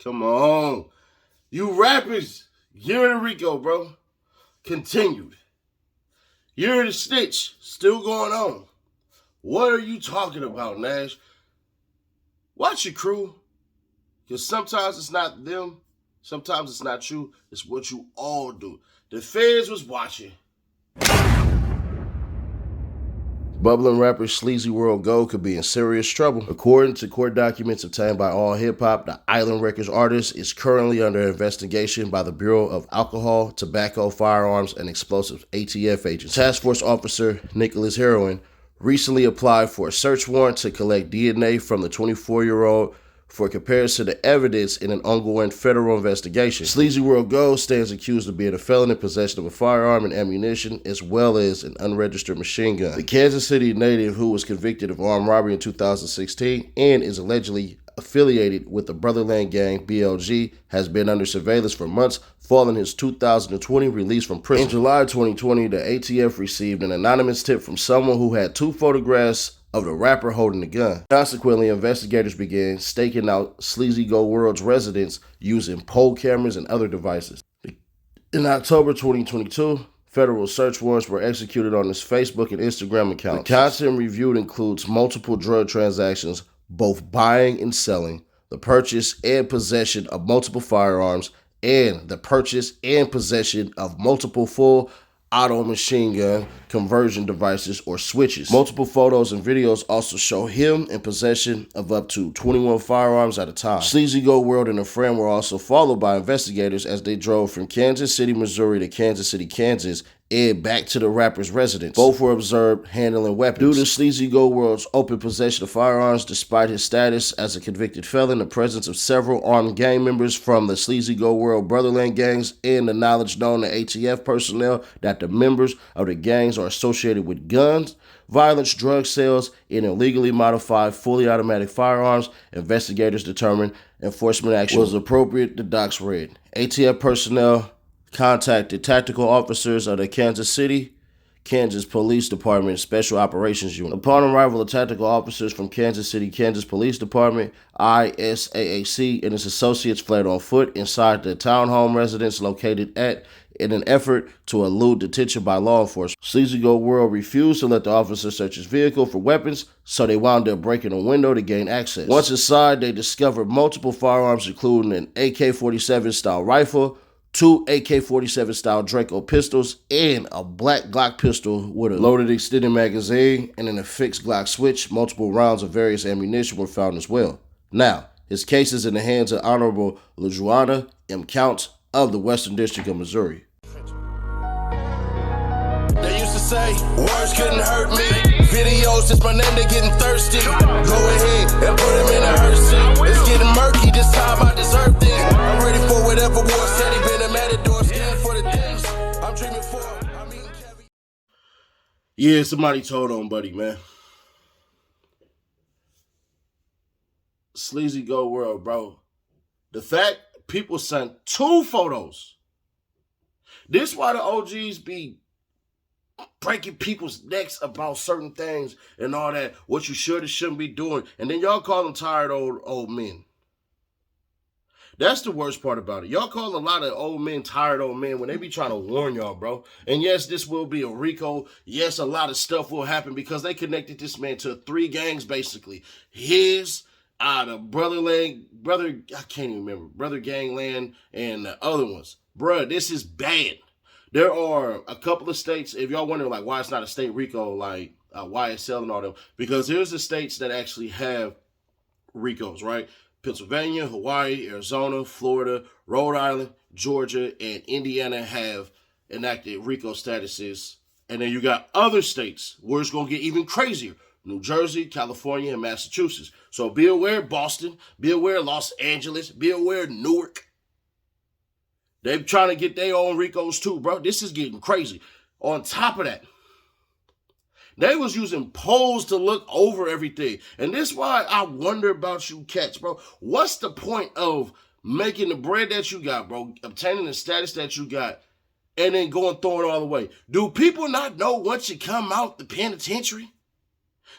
Come on. You rappers, you're in Rico, bro. Continued. You're the snitch. Still going on. What are you talking about, Nash? Watch your crew. Because sometimes it's not them. Sometimes it's not you. It's what you all do. The feds was watching. Bubbling rapper SleazyWorld Go could be in serious trouble. According to court documents obtained by All Hip Hop, the Island Records artist is currently under investigation by the Bureau of Alcohol, Tobacco, Firearms, and Explosives ATF agents. Task Force Officer Nicholas Heroin recently applied for a search warrant to collect DNA from the 24-year-old for comparison to evidence in an ongoing federal investigation. SleazyWorld Go stands accused of being a felon in possession of a firearm and ammunition, as well as an unregistered machine gun. The Kansas City native, who was convicted of armed robbery in 2016 and is allegedly affiliated with the Brotherland gang BLG, has been under surveillance for months following his 2020 release from prison. In July 2020, the ATF received an anonymous tip from someone who had two photographs of the rapper holding the gun. Consequently, investigators began staking out SleazyWorld's residence using pole cameras and other devices. In October 2022, federal search warrants were executed on his Facebook and Instagram accounts. The content reviewed includes multiple drug transactions, both buying and selling, the purchase and possession of multiple firearms, and the purchase and possession of multiple full auto machine gun conversion devices or switches. Multiple photos and videos also show him in possession of up to 21 firearms at a time. SleazyWorld and a friend were also followed by investigators as they drove from Kansas City, Missouri to Kansas City, Kansas, and back to the rapper's residence. Both were observed handling weapons. Due to SleazyWorld's open possession of firearms, despite his status as a convicted felon, the presence of several armed gang members from the SleazyWorld Brotherland gangs, and the knowledge known to ATF personnel that the members of the gangs are associated with guns, violence, drug sales, and illegally modified fully automatic firearms, investigators determined enforcement action was appropriate. The docs read. ATF personnel contacted tactical officers of the Kansas City, Kansas Police Department Special Operations Unit. Upon arrival, the tactical officers from Kansas City, Kansas Police Department, ISAAC, and its associates fled on foot inside the townhome residence located in an effort to elude detention by law enforcement. SleazyWorld refused to let the officers search his vehicle for weapons, so they wound up breaking a window to gain access. Once inside, they discovered multiple firearms, including an AK-47 style rifle, two AK-47 style Draco pistols, and a black Glock pistol with a loaded extended magazine and an affixed Glock switch. Multiple rounds of various ammunition were found as well. Now, his case is in the hands of Honorable LaJuana M. Counts of the Western District of Missouri. They used to say, words couldn't hurt me. Videos, just my name, they getting thirsty. Go ahead and put him in a hearse. It's getting murky, this time I deserve this. I'm ready for whatever war said. He been a matador, scared for the things I'm dreaming for. I'm eating caviar. Yeah, somebody told on buddy, man. SleazyWorld, bro. The fact people sent two photos. This why the OGs be breaking people's necks about certain things and all that, what you should and shouldn't be doing. And then y'all call them tired old men. That's the worst part about it. Y'all call a lot of old men tired old men when they be trying to warn y'all, bro. And yes, this will be a RICO. Yes, a lot of stuff will happen because they connected this man to three gangs, basically. His, the Brother Gangland, and the other ones. Bruh, this is bad. There are a couple of states, if y'all wondering like why it's not a state RICO, like YSL and all them, because here's the states that actually have RICOs, right? Pennsylvania, Hawaii, Arizona, Florida, Rhode Island, Georgia, and Indiana have enacted RICO statuses. And then you got other states where it's going to get even crazier. New Jersey, California, and Massachusetts. So be aware, Boston. Be aware, Los Angeles. Be aware, Newark. They're trying to get their own RICOs too, bro. This is getting crazy. On top of that, they was using poles to look over everything. And this is why I wonder about you cats, bro. What's the point of making the bread that you got, bro, obtaining the status that you got, and then going throw it all away? Do people not know once you come out the penitentiary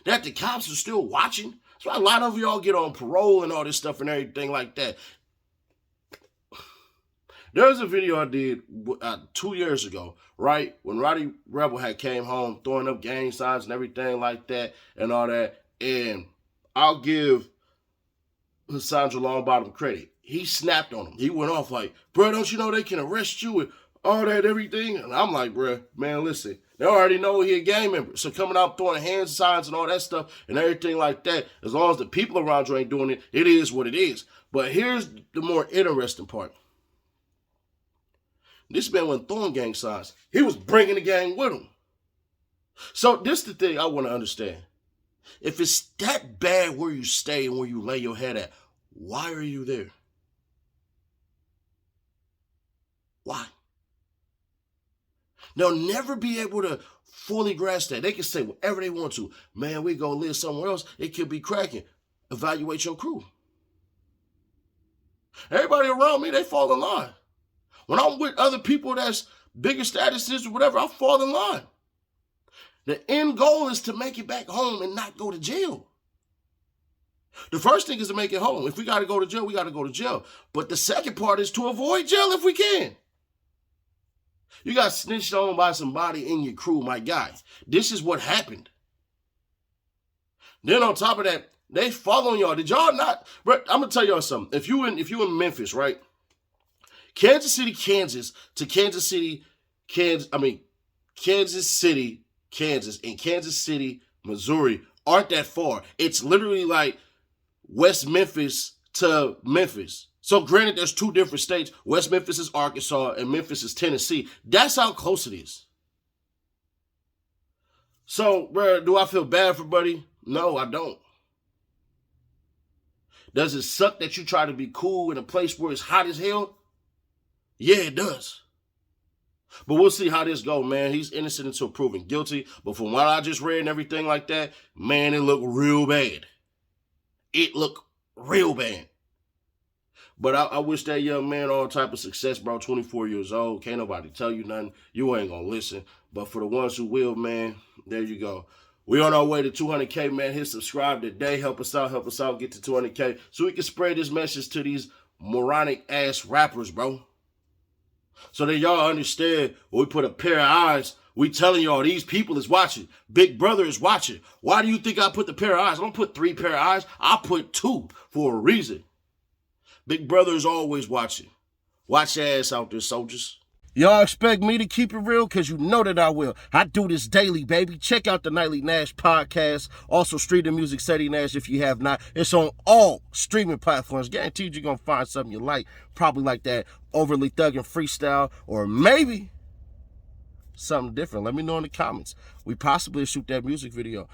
that the cops are still watching? That's why a lot of y'all get on parole and all this stuff and everything like that. There's a video I did 2 years ago, right? When Roddy Rebel had came home throwing up gang signs and everything like that and all that. And I'll give Hassan Longbottom credit. He snapped on him. He went off like, bro, don't you know they can arrest you and all that, everything? And I'm like, bro, man, listen. They already know he a gang member. So coming out throwing hand signs and all that stuff and everything like that, as long as the people around you ain't doing it, it is what it is. But here's the more interesting part. This man wasn't throwing gang signs. He was bringing the gang with him. So this is the thing I want to understand. If it's that bad where you stay and where you lay your head at, why are you there? Why? They'll never be able to fully grasp that. They can say whatever they want to. Man, we go live somewhere else. It could be cracking. Evaluate your crew. Everybody around me, they fall in line. When I'm with other people that's bigger statuses or whatever, I fall in line. The end goal is to make it back home and not go to jail. The first thing is to make it home. If we got to go to jail, we got to go to jail. But the second part is to avoid jail if we can. You got snitched on by somebody in your crew, my guy. This is what happened. Then on top of that, they following y'all. Did y'all not? Bro, I'm gonna tell y'all something. If you in Memphis, right? Kansas City, Kansas to Kansas City, Kansas City, Kansas, and Kansas City, Missouri aren't that far. It's literally like West Memphis to Memphis. So granted, there's two different states. West Memphis is Arkansas and Memphis is Tennessee. That's how close it is. So, bro, do I feel bad for Buddy? No, I don't. Does it suck that you try to be cool in a place where it's hot as hell? Yeah, it does. But we'll see how this goes, man. He's innocent until proven guilty. But from what I just read and everything like that, man, it looked real bad. It looked real bad. But I wish that young man all type of success, bro. 24 years old. Can't nobody tell you nothing. You ain't going to listen. But for the ones who will, man, there you go. We on our way to 200K, man. Hit subscribe today. Help us out. Get to 200K so we can spread this message to these moronic-ass rappers, bro. So that y'all understand when we put a pair of eyes, we telling y'all these people is watching. Big Brother is watching. Why do you think I put the pair of eyes? I don't put 3 pair of eyes. I put 2 for a reason. Big Brother is always watching. Watch your ass out there, soldiers. Y'all expect me to keep it real? Because you know that I will. I do this daily, baby. Check out the Nightly Nash podcast. Also, Street the Music Steady Nash if you have not. It's on all streaming platforms. Guaranteed you're going to find something you like. Probably like that overly thugging freestyle. Or maybe something different. Let me know in the comments. We possibly shoot that music video.